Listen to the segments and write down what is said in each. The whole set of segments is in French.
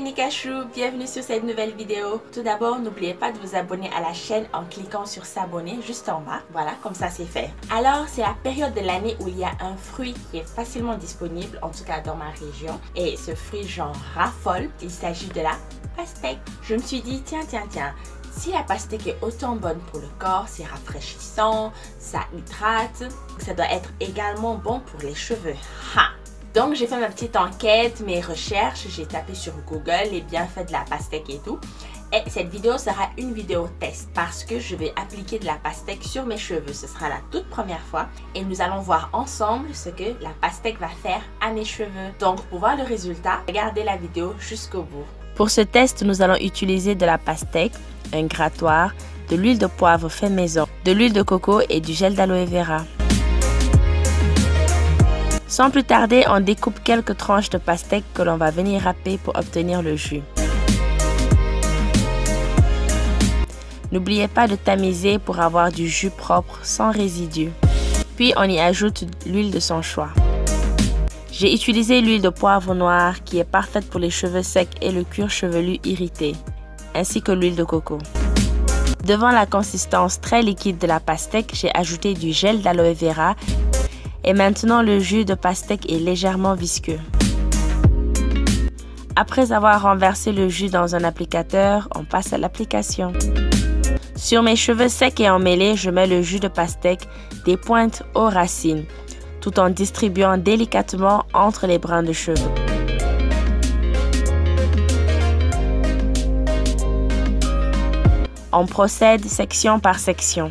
mini cachou, bienvenue sur cette nouvelle vidéo. Tout d'abord, n'oubliez pas de vous abonner à la chaîne en cliquant sur s'abonner juste en bas. Voilà, comme ça c'est fait. Alors, c'est la période de l'année où il y a un fruit qui est facilement disponible, en tout cas dans ma région. Et ce fruit, j'en raffole. Il s'agit de la pastèque. Je me suis dit, tiens, si la pastèque est autant bonne pour le corps, c'est rafraîchissant, ça hydrate, ça doit être également bon pour les cheveux. Ha! Donc j'ai fait ma petite enquête, mes recherches, j'ai tapé sur Google les bienfaits de la pastèque et tout. Et cette vidéo sera une vidéo test parce que je vais appliquer de la pastèque sur mes cheveux. Ce sera la toute première fois et nous allons voir ensemble ce que la pastèque va faire à mes cheveux. Donc pour voir le résultat, regardez la vidéo jusqu'au bout. Pour ce test, nous allons utiliser de la pastèque, un grattoir, de l'huile de poivre fait maison, de l'huile de coco et du gel d'aloe vera. Sans plus tarder, on découpe quelques tranches de pastèque que l'on va venir râper pour obtenir le jus. N'oubliez pas de tamiser pour avoir du jus propre sans résidus. Puis on y ajoute l'huile de son choix. J'ai utilisé l'huile de poivre noir qui est parfaite pour les cheveux secs et le cuir chevelu irrité, ainsi que l'huile de coco. Devant la consistance très liquide de la pastèque, j'ai ajouté du gel d'aloe vera. Et maintenant, le jus de pastèque est légèrement visqueux. Après avoir renversé le jus dans un applicateur, on passe à l'application. Sur mes cheveux secs et emmêlés, je mets le jus de pastèque des pointes aux racines, tout en distribuant délicatement entre les brins de cheveux. On procède section par section.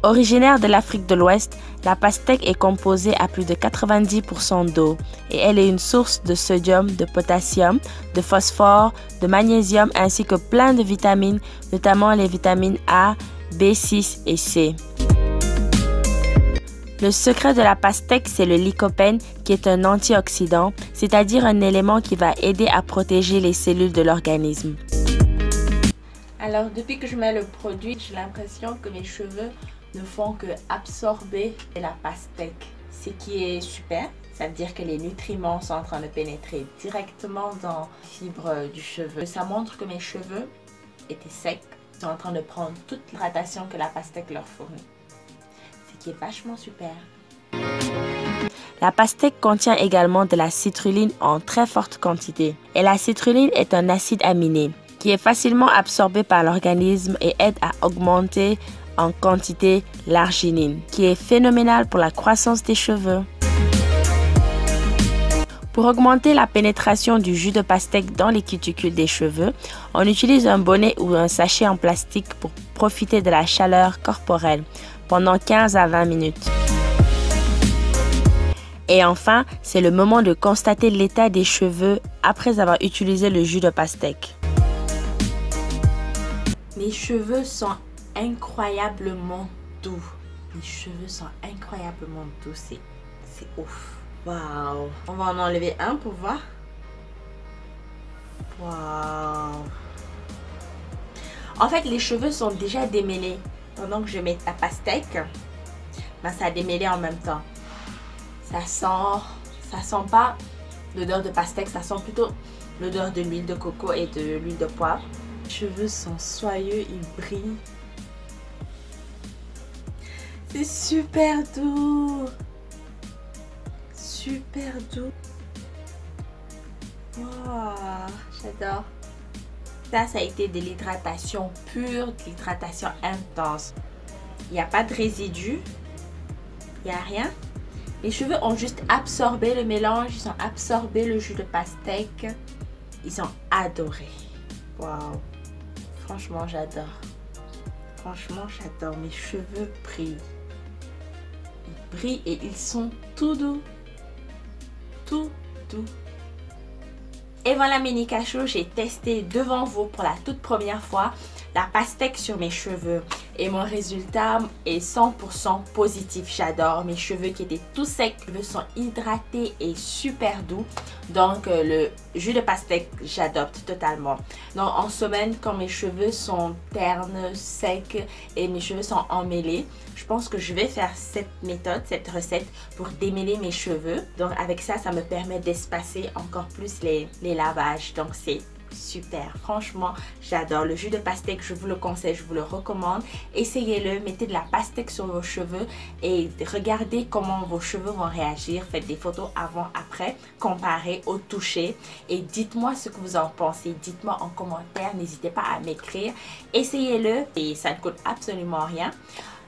Originaire de l'Afrique de l'Ouest, la pastèque est composée à plus de 90% d'eau et elle est une source de sodium, de potassium, de phosphore, de magnésium ainsi que plein de vitamines, notamment les vitamines A, B6 et C. Le secret de la pastèque, c'est le lycopène qui est un antioxydant, c'est-à-dire un élément qui va aider à protéger les cellules de l'organisme. Alors, depuis que je mets le produit, j'ai l'impression que mes cheveux ne font que absorber la pastèque, ce qui est super. Ça veut dire que les nutriments sont en train de pénétrer directement dans les fibres du cheveu. Ça montre que mes cheveux étaient secs. Ils sont en train de prendre toute l'hydratation que la pastèque leur fournit. Ce qui est vachement super. La pastèque contient également de la citrulline en très forte quantité. Et la citrulline est un acide aminé qui est facilement absorbé par l'organisme et aide à augmenter en quantité l'arginine, qui est phénoménale pour la croissance des cheveux. Pour augmenter la pénétration du jus de pastèque dans les cuticules des cheveux, on utilise un bonnet ou un sachet en plastique pour profiter de la chaleur corporelle pendant 15 à 20 minutes. Et enfin, c'est le moment de constater l'état des cheveux après avoir utilisé le jus de pastèque. Mes cheveux sont incroyablement doux. Mes cheveux sont incroyablement doux. C'est ouf. Waouh. On va en enlever un pour voir. Waouh. En fait, les cheveux sont déjà démêlés. Pendant que je mets la pastèque, ben, ça a démêlé en même temps. Ça sent pas l'odeur de pastèque, ça sent plutôt l'odeur de l'huile de coco et de l'huile de poivre. Les cheveux sont soyeux, ils brillent. C'est super doux. Super doux. Wow, j'adore. Ça a été de l'hydratation pure, de l'hydratation intense. Il n'y a pas de résidus. Il n'y a rien. Les cheveux ont juste absorbé le mélange. Ils ont absorbé le jus de pastèque. Ils ont adoré. Waouh. Franchement, j'adore. Franchement, j'adore. Mes cheveux brillent. Ils brillent et ils sont tout doux. Tout doux. Et voilà mini cachou, j'ai testé devant vous pour la toute première fois la pastèque sur mes cheveux et mon résultat est 100% positif. J'adore mes cheveux qui étaient tout secs. Les cheveux sont hydratés et super doux. Donc le jus de pastèque, j'adopte totalement. Donc en semaine, quand mes cheveux sont ternes, secs et mes cheveux sont emmêlés, je pense que je vais faire cette méthode, cette recette pour démêler mes cheveux. Donc avec ça, ça me permet d'espacer encore plus les lavages. Donc c'est super, franchement j'adore le jus de pastèque. Je vous le conseille, je vous le recommande. Essayez-le, mettez de la pastèque sur vos cheveux et regardez comment vos cheveux vont réagir. Faites des photos avant après, comparez au toucher et dites-moi ce que vous en pensez. Dites-moi en commentaire, n'hésitez pas à m'écrire. Essayez-le et ça ne coûte absolument rien.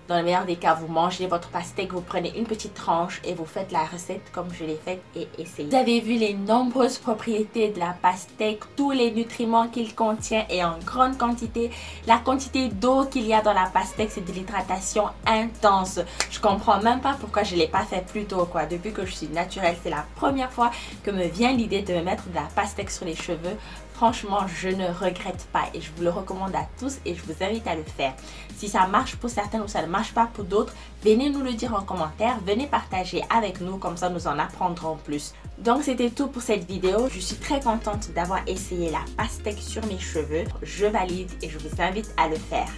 Dans le meilleur des cas, vous mangez votre pastèque, vous prenez une petite tranche et vous faites la recette comme je l'ai faite et essayez. Vous avez vu les nombreuses propriétés de la pastèque, tous les nutriments qu'il contient et en grande quantité. La quantité d'eau qu'il y a dans la pastèque, c'est de l'hydratation intense. Je comprends même pas pourquoi je ne l'ai pas fait plus tôt, quoi. Depuis que je suis naturelle, c'est la première fois que me vient l'idée de me mettre de la pastèque sur les cheveux. Franchement, je ne regrette pas et je vous le recommande à tous et je vous invite à le faire. Si ça marche pour certains ou ça ne marche pas pour d'autres, venez nous le dire en commentaire, venez partager avec nous, comme ça nous en apprendrons plus. Donc c'était tout pour cette vidéo. Je suis très contente d'avoir essayé la pastèque sur mes cheveux. Je valide et je vous invite à le faire.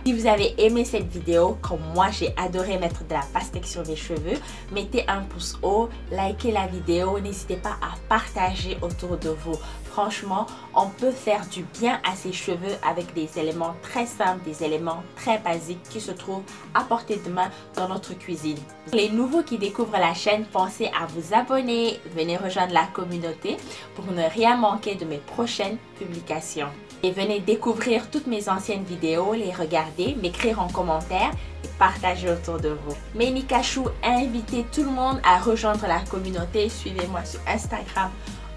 Si vous avez aimé cette vidéo, comme moi j'ai adoré mettre de la pastèque sur mes cheveux, mettez un pouce haut, likez la vidéo, n'hésitez pas à partager autour de vous. Franchement, on peut faire du bien à ses cheveux avec des éléments très simples, des éléments très basiques qui se trouvent à portée de main dans notre cuisine. Les nouveaux qui découvrent la chaîne, pensez à vous abonner, venez rejoindre la communauté pour ne rien manquer de mes prochaines publications. Et venez découvrir toutes mes anciennes vidéos, les regarder, m'écrire en commentaire et partager autour de vous. Ménikachou, invitez tout le monde à rejoindre la communauté. Suivez-moi sur Instagram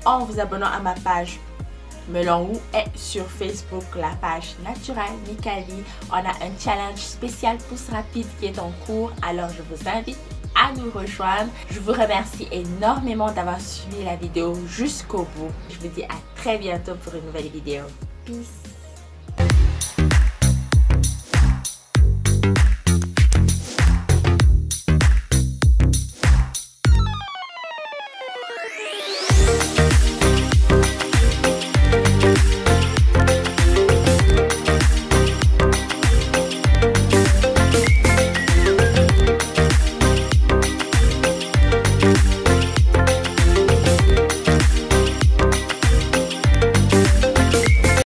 en vous abonnant à ma page Melon Woo et sur Facebook la page Naturelle Mikali. On a un challenge spécial pouce rapide qui est en cours, alors je vous invite à nous rejoindre. Je vous remercie énormément d'avoir suivi la vidéo jusqu'au bout. Je vous dis à très bientôt pour une nouvelle vidéo. Peace.